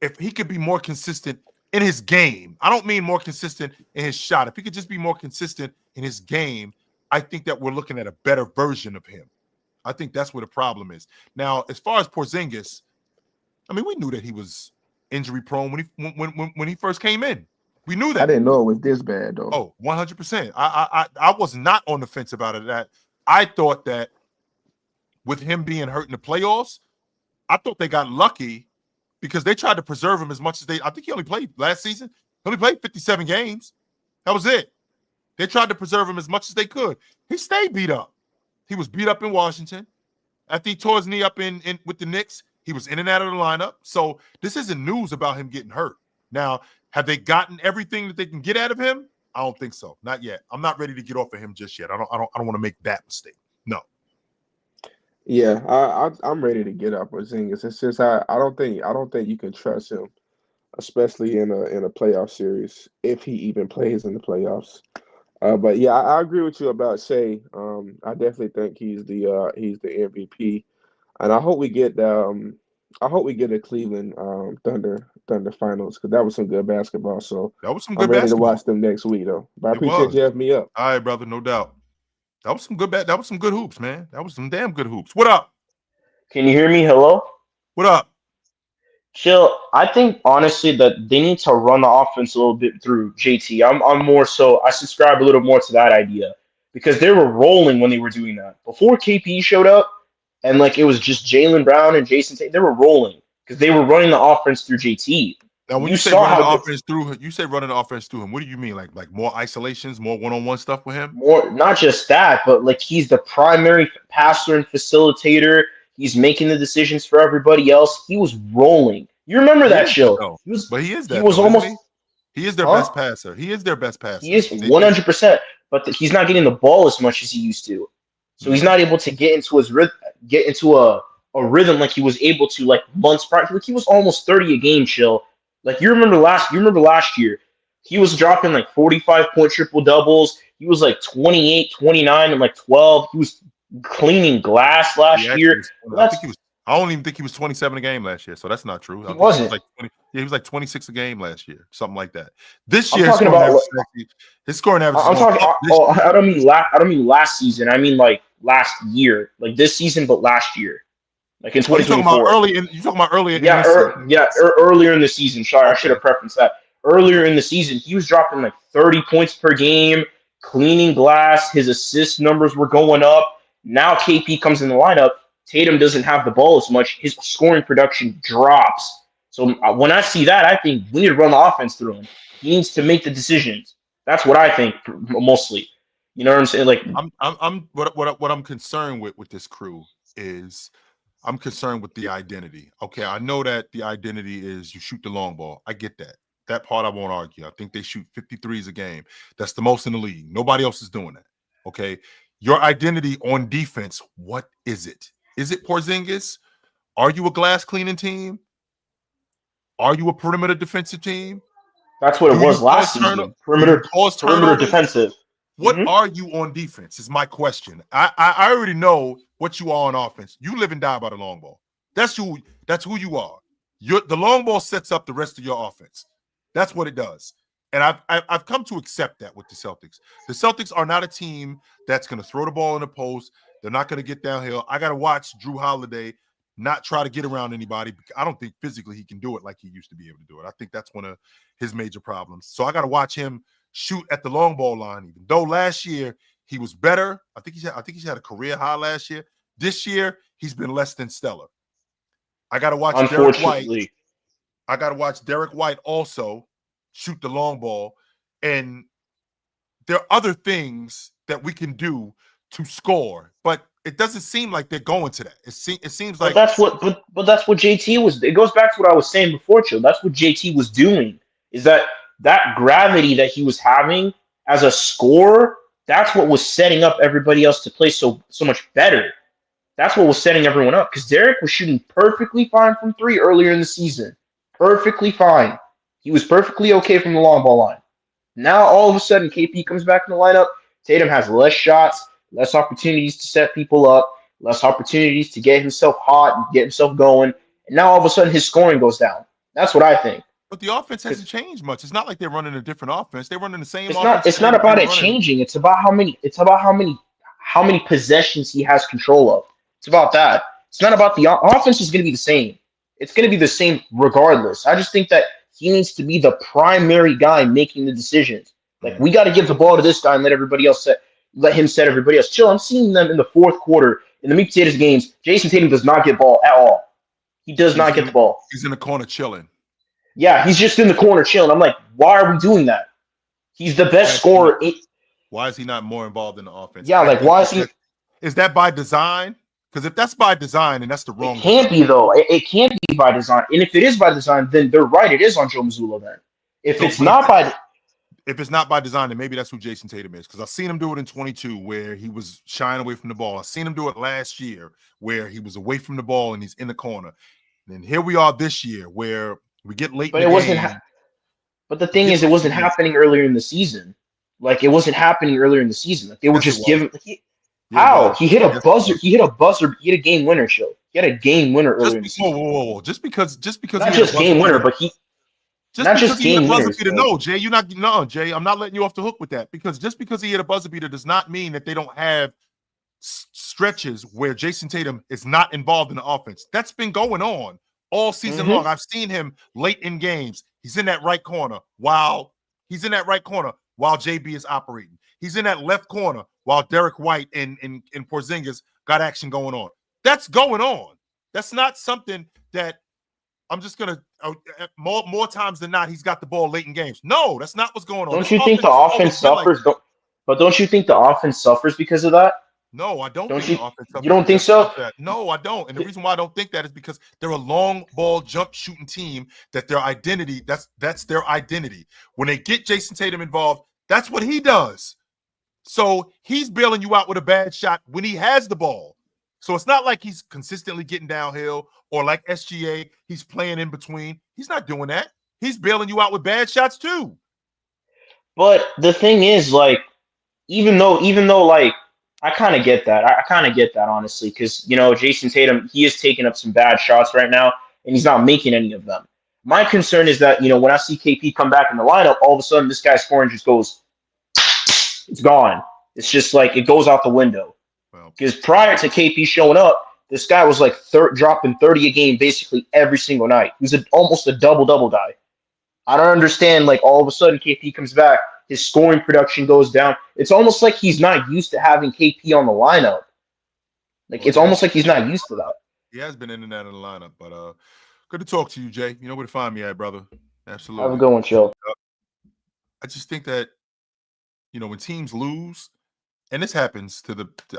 if he could be more consistent in his game, I don't mean more consistent in his shot. If he could just be more consistent in his game, I think that we're looking at a better version of him. I think that's where the problem is. Now, as far as Porzingis, we knew that he was injury prone when he first came in. We knew that. I didn't know it was this bad though. Oh, 100%. I was not on the fence about it. That I thought that with him being hurt in the playoffs, I thought they got lucky because they tried to preserve him as much as I think he only played last season. He only played 57 games. That was it. They tried to preserve him as much as they could. He stayed beat up. He was beat up in Washington. After he tore his knee up in with the Knicks, he was in and out of the lineup. So this isn't news about him getting hurt. Now, have they gotten everything that they can get out of him? I don't think so. Not yet. I'm not ready to get off of him just yet. I don't want to make that mistake. No. Yeah, I'm ready to get up with Zingas. It's just I don't think you can trust him, especially in a playoff series if he even plays in the playoffs. But yeah, I agree with you about Shai. I definitely think he's the MVP, and I hope we get a Cleveland Thunder finals because that was some good basketball. So that was some good I'm ready basketball. to watch them next week though. But I appreciate you having me up. All right, brother, no doubt. That was some good hoops, man. That was some damn good hoops. What up? Can you hear me? Hello? What up? Chill. I think honestly that they need to run the offense a little bit through JT. I'm more so I subscribe a little more to that idea because they were rolling when they were doing that. Before KP showed up and like it was just Jalen Brown and Jason Tate, they were rolling because they were running the offense through JT. Now, when you say running the offense through him, what do you mean? Like more isolations, more one-on-one stuff with him? More, not just that, but like he's the primary passer and facilitator. He's making the decisions for everybody else. He was rolling. You remember that show? He is that. He was almost. He is their best passer. He is their best passer. He is 100%. But he's not getting the ball as much as he used to. So he's not able to get into his get into a rhythm like he was able to like months prior. Like he was almost 30 a game. Chill. Like you remember last year, he was dropping like 45-point triple doubles. He was like 28, 29, and like 12. He was cleaning glass last year. I don't even think he was 27 a game last year, so that's not true. I He think he was wasn't. like 20, yeah, he was like 26 a game last year, something like that. This I'm year, talking about. his scoring average is I'm going talking. up this Oh, year. I don't mean last season. I mean like last year, like this season, but last year, like in Oh, you talking about 2024. earlier in Yeah, this season? earlier in the season. Sorry, I should Okay. have preferenced that. Earlier in the season, he was dropping like 30 points per game, cleaning glass. His assist numbers were going up. Now KP comes in the lineup. Tatum doesn't have the ball as much. His scoring production drops. So when I see that, I think we need to run the offense through him. He needs to make the decisions. That's what I think mostly. You know what I'm saying? Like, What I'm concerned with this crew is I'm concerned with the identity. Okay, I know that the identity is you shoot the long ball. I get that. That part I won't argue. I think they shoot 53s a game. That's the most in the league. Nobody else is doing that. Okay. Your identity on defense, what is it? Is it Porzingis? Are you a glass cleaning team? Are you a perimeter defensive team? that's what it Do you was cause last turno- season. Do you cause Perimeter turnovers? defensive. What are you on defense is my question. I already know what you are on offense. You live and die by the long ball. That's who you are. The long ball sets up the rest of your offense. That's what it does. And I've come to accept that with the Celtics. The Celtics are not a team that's going to throw the ball in the post. They're not going to get downhill. I got to watch Drew Holiday not try to get around anybody. I don't think physically he can do it like he used to be able to do it. I think that's one of his major problems. So I got to watch him shoot at the long ball line. Even though last year he was better, I think he's had a career high last year. This year he's been less than stellar. I got to watch Derek White. I got to watch Derek White also shoot the long ball, and there are other things that we can do to score, but it doesn't seem like they're going to that. It seems like that's what JT was. It goes back to what I was saying before, Chill. That's what JT was doing. Is that gravity that he was having as a scorer? That's what was setting up everybody else to play so much better. That's what was setting everyone up because Derek was shooting perfectly fine from three earlier in the season. Perfectly fine. He was perfectly okay from the long ball line. Now all of a sudden, KP comes back in the lineup. Tatum has less shots, less opportunities to set people up, less opportunities to get himself hot and get himself going. And now all of a sudden his scoring goes down. That's what I think. But the offense hasn't changed much. It's not like they're running a different offense. They're running the same it's offense. It's not about it changing. It's about how many possessions he has control of. It's about that. It's not about the offense is going to be the same. It's going to be the same regardless. I just think that he needs to be the primary guy making the decisions. Like we got to give the ball to this guy and let him set everybody else. Chill. I'm seeing them in the fourth quarter in the meat potatoes games. Jason Tatum does not get ball at all. He does not get the ball. He's in the corner chilling. Yeah, he's just in the corner chilling. I'm like, why are we doing that? He's the best scorer. Why is he not more involved in the offense? Yeah, like why is he? Is that by design? Because if that's by design, then that's the wrong. It can't be though. It can't be by design. And if it is by design, then they're right. It is on Joe Mazzulla then. If it's not by design, then maybe that's who Jason Tatum is. Because I've seen him do it in 22 where he was shying away from the ball. I've seen him do it last year where he was away from the ball and he's in the corner. And here we are this year where we get late in the game. But the thing is, it wasn't happening earlier in the season. Like it wasn't happening earlier in the season. Like they were just giving. How he hit a buzzer? He hit a buzzer. He hit a game winner. Show. He had a game winner earlier in the season. Whoa! Just because not just game winner, but he. Not just game winners. No, Jay, Jay. I'm not letting you off the hook with that because just because he hit a buzzer beater does not mean that they don't have stretches where Jason Tatum is not involved in the offense. That's been going on all season long. I've seen him late in games. He's in that right corner while JB is operating. He's in that left corner while Derek White and Porzingis got action going on. That's going on. That's not something that I'm just gonna more times than not he's got the ball late in games. No, that's not what's going on. Don't you think the offense suffers? But don't you think the offense suffers because of that? No, I don't. You don't think so? No, I don't. And the reason why I don't think that is because they're a long ball jump shooting team. That their identity. That's their identity. When they get Jason Tatum involved, that's what he does. So he's bailing you out with a bad shot when he has the ball. So it's not like he's consistently getting downhill or like SGA, he's playing in between. He's not doing that. He's bailing you out with bad shots too. But the thing is, like, even though like I kind of get that. I kind of get that, honestly, because, Jason Tatum, he is taking up some bad shots right now, and he's not making any of them. My concern is that, when I see KP come back in the lineup, all of a sudden this guy's scoring just goes, it's gone. It's just like it goes out the window. Well, Because prior to KP showing up, this guy was like dropping 30 a game basically every single night. He was almost a double-double guy. I don't understand, like, all of a sudden KP comes back, his scoring production goes down. It's almost like he's not used to having KP on the lineup. Like, it's almost like he's not used to that. he has been in and out of the lineup, but good to talk to you, Jay. You know where to find me at, brother. Absolutely. Have a good one, Chill. I just think that, when teams lose, and this happens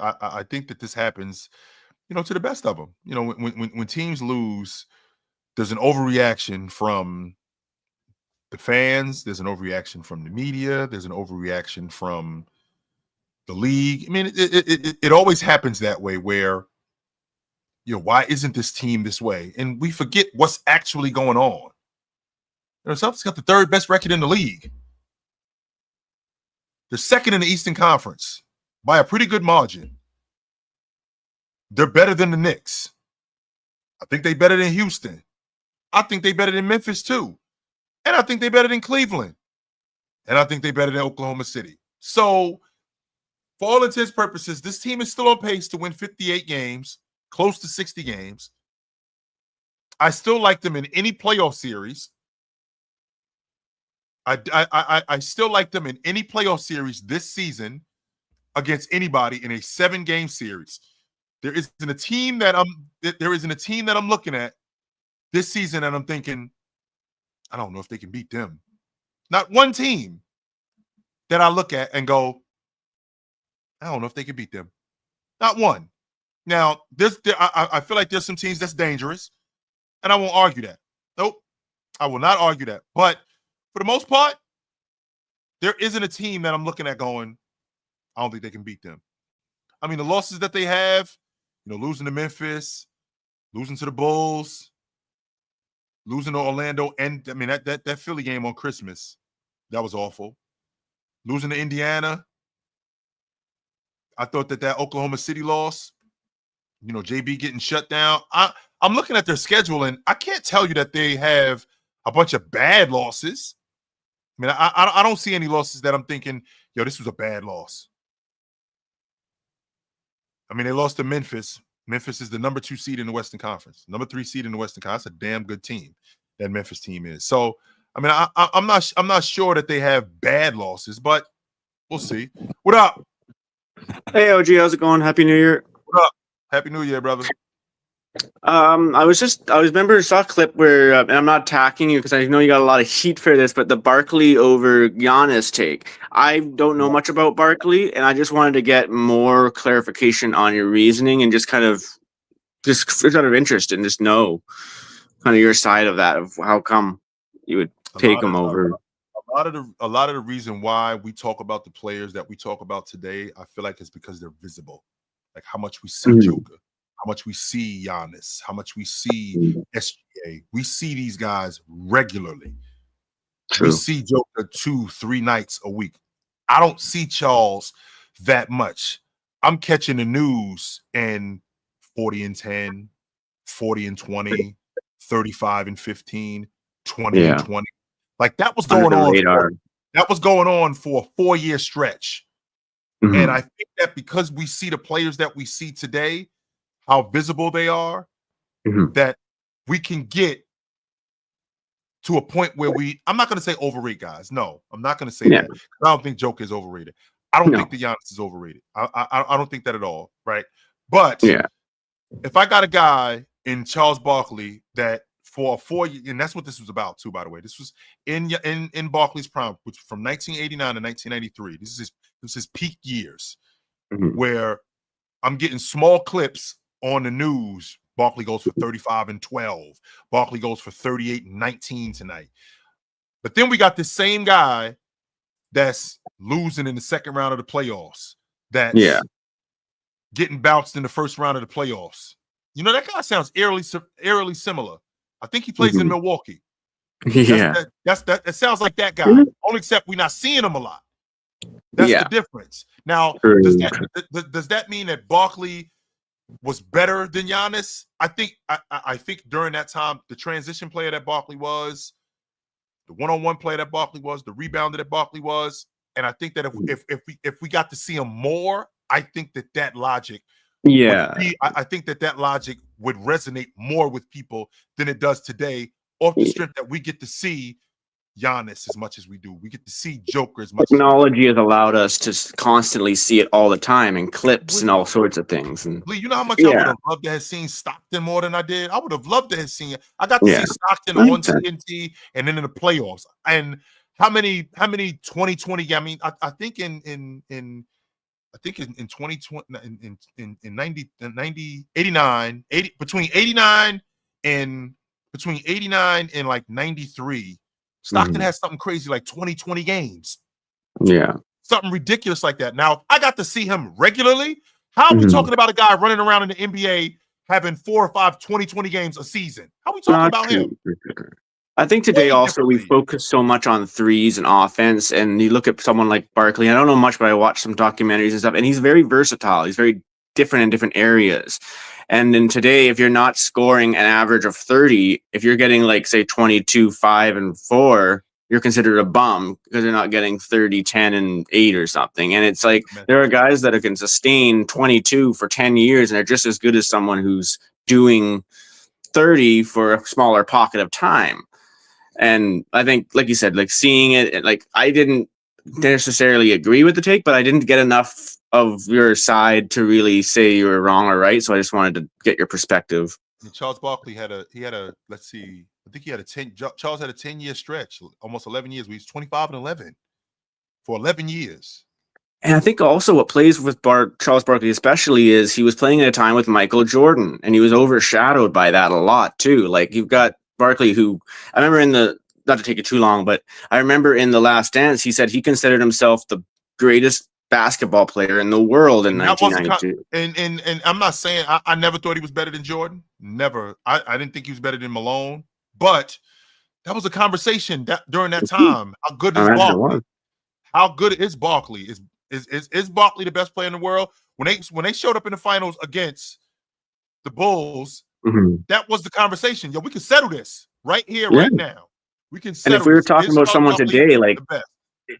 I think that this happens, to the best of them. When teams lose, there's an overreaction from the fans, there's an overreaction from the media, there's an overreaction from the league. I mean, it always happens that way where, why isn't this team this way? And we forget what's actually going on. Celtics got the third best record in the league. They're second in the Eastern Conference by a pretty good margin. They're better than the Knicks. I think they're better than Houston. I think they're better than Memphis too. And I think they're better than Cleveland. And I think they're better than Oklahoma City. So, for all intents and purposes, this team is still on pace to win 58 games, close to 60 games. I still like them in any playoff series. I still like them in any playoff series this season against anybody in a 7-game series. There isn't a team that I'm looking at this season and I'm thinking, I don't know if they can beat them. Not one team that I look at and go, I don't know if they can beat them. Not one. Now, I feel like there's some teams that's dangerous, and I won't argue that. Nope, I will not argue that. But for the most part, there isn't a team that I'm looking at going, I don't think they can beat them. I mean, the losses that they have, losing to Memphis, losing to the Bulls, losing to Orlando, and I mean that Philly game on Christmas, that was awful. Losing to Indiana, I thought that Oklahoma City loss, JB getting shut down. I'm looking at their schedule, and I can't tell you that they have a bunch of bad losses. I mean, I don't see any losses that I'm thinking, this was a bad loss. I mean, they lost to Memphis. Memphis is the number 2 seed in the Western Conference, number 3 seed in the Western Conference. That's a damn good team, that Memphis team is. So, I mean, I'm not sure that they have bad losses, but we'll see. What up? Hey, OG, how's it going? Happy New Year. What up? Happy New Year, brother. I remember I saw a clip where, and I'm not attacking you because I know you got a lot of heat for this, but the Barkley over Giannis take. I don't know much about Barkley, and I just wanted to get more clarification on your reasoning and just out of interest and just know kind of your side of that, of how come you would take him over. A lot of the reason why we talk about the players that we talk about today, I feel like it's because they're visible. Like how much we see Joker, how much we see Giannis, how much we see SGA. We see these guys regularly. True. We see Joker 2-3 nights a week. I don't see Charles that much. I'm catching the news and 40-10, 40-20, 35-15, 20-20. Like that was going on. That was going on for a 4-year stretch. Mm-hmm. And I think that because we see the players that we see today, how visible they are, that we can get to a point where I'm not going to say overrate guys. No, I'm not going to say that. I don't think Joker is overrated. I don't think the Giannis is overrated. I don't think that at all, right? But if I got a guy in Charles Barkley that for a 4 year, and that's what this was about too, by the way. This was in Barkley's prime, which from 1989 to 1993. This is his peak years, where I'm getting small clips on the news. Barkley goes for 35-12. Barkley goes for 38-19 tonight. But then we got this same guy that's losing in the second round of the playoffs. That's getting bounced in the first round of the playoffs. That guy sounds eerily similar. I think he plays in Milwaukee. That sounds like that guy. Only except we're not seeing him a lot. That's Yeah. the difference. Now, True. does that mean that Barkley was better than Giannis? I think during that time, the transition player that Barkley was, the one-on-one player that Barkley was, the rebounder that Barkley was, and I think that if we got to see him more, I think that logic Yeah. I think that logic would resonate more with people than it does today, off the strength that we get to see Giannis as much as we do. We get to see Joker as much as we do. Technology has allowed us to constantly see it all the time in clips and all sorts of things. And Lee, you know how much I would have loved to have seen Stockton more than I did? I would have loved to have seen it. I got to see Stockton on TNT and then in the playoffs. And how many 2020? I mean, I think in 2020 in 90 89 80 between 89 and like 93, Stockton has something crazy like 20 games. Yeah. Something ridiculous like that. Now, I got to see him regularly. How are we talking about a guy running around in the NBA having 4 or 5 20 games a season? How are we talking about him? I think today also we focus so much on threes and offense, and you look at someone like Barkley. I don't know much, but I watched some documentaries and stuff, and he's very versatile. He's very different in different areas. And then today, if you're not scoring an average of 30, if you're getting like say 22, 5, and 4, you're considered a bum because you're not getting 30, 10, and 8 or something. And it's like there are guys that can sustain 22 for 10 years and are just as good as someone who's doing 30 for a smaller pocket of time. And I think, like you said, like seeing it, like I didn't necessarily agree with the take, but I didn't get enough of your side to really say you were wrong or right. So I just wanted to get your perspective. And Charles Barkley had a let's see, I think he had Charles had a 10-year stretch, almost 11 years. Where he's 25-11 for 11 years. And I think also what plays with Charles Barkley especially is he was playing at a time with Michael Jordan, and he was overshadowed by that a lot too. Like you've got Barkley, who I remember not to take it too long, but I remember in The Last Dance, he said he considered himself the greatest basketball player in the world in 1992. And I'm not saying I never thought he was better than Jordan. Never. I didn't think he was better than Malone. But that was a conversation during that time. How good is Barkley? How good is Barkley? Is Barkley the best player in the world? When they showed up in the finals against the Bulls, that was the conversation. Yo, we can settle this right here, right now. We can settle. And if we were talking about someone today, like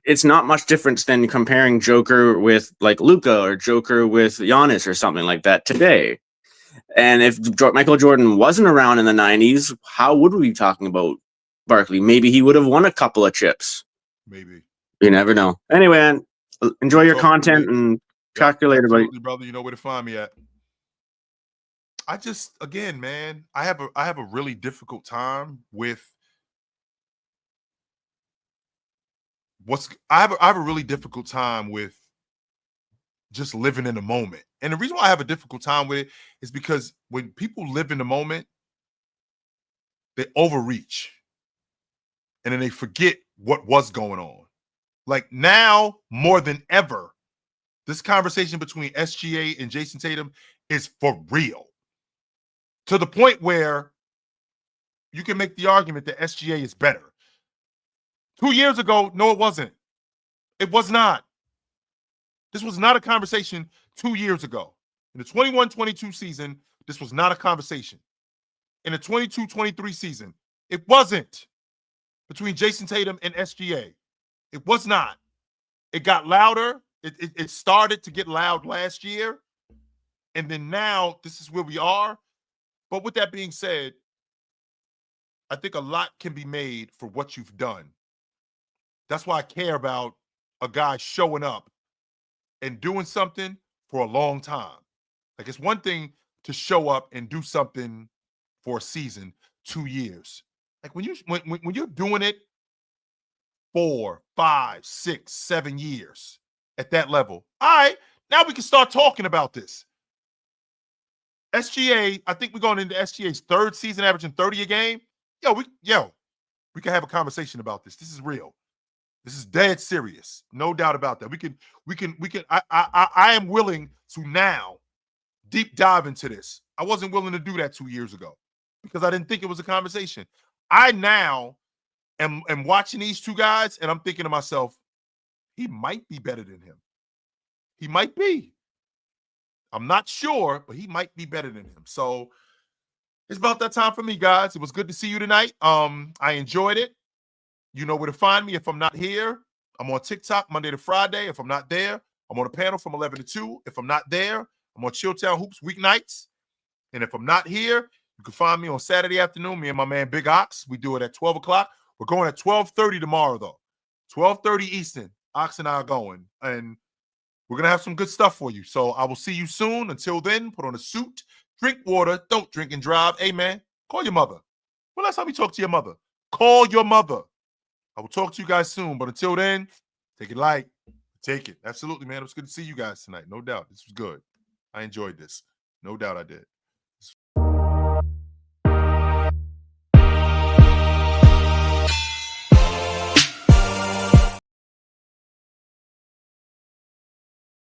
it's not much difference than comparing Joker with like Luka or Joker with Giannis or something like that today. And if Michael Jordan wasn't around in the 90s, how would we be talking about Barkley? Maybe he would have won a couple of chips. Maybe. You never know. Anyway, man, enjoy your content and talk to you later, buddy. Brother, you know where to find me at. I just, again, man, I have a really difficult time with I have a really difficult time with just living in the moment. And the reason why I have a difficult time with it is because when people live in the moment, they overreach. And then they forget what was going on. Like now, more than ever, this conversation between SGA and Jason Tatum is for real. To the point where you can make the argument that SGA is better. 2 years ago, no, it wasn't. It was not. This was not a conversation 2 years ago. In the 21-22 season, this was not a conversation. In the 22-23 season, it wasn't between Jason Tatum and SGA. It was not. It got louder. It started to get loud last year. And then now, this is where we are. But with that being said, I think a lot can be made for what you've done. That's why I care about a guy showing up and doing something for a long time. Like it's one thing to show up and do something for a season, 2 years. Like when you're doing it 4, 5, 6, 7 years at that level. All right, now we can start talking about this. SGA, I think we're going into SGA's 3rd season, averaging 30 a game. We can have a conversation about this. This is real. This is dead serious. No doubt about that. We can. I am willing to now deep dive into this. I wasn't willing to do that 2 years ago because I didn't think it was a conversation. I now am watching these two guys and I'm thinking to myself, He might be better than him. He might be. I'm not sure, but he might be better than him. So it's about that time for me, guys. It was good to see you tonight. I enjoyed it. You know where to find me if I'm not here. I'm on TikTok Monday to Friday. If I'm not there, I'm on a panel from 11 to 2. If I'm not there, I'm on Chilltown Hoops weeknights. And if I'm not here, you can find me on Saturday afternoon. Me and my man Big Ox. We do it at 12 o'clock. We're going at 12:30 tomorrow, though. 12:30 Eastern. Ox and I are going. And we're going to have some good stuff for you. So I will see you soon. Until then, put on a suit, drink water, don't drink and drive. Hey, man, call your mother. When last time you talked to your mother? Call your mother. I will talk to you guys soon. But until then, take it light. Take it. Absolutely, man. It was good to see you guys tonight. No doubt. This was good. I enjoyed this. No doubt I did.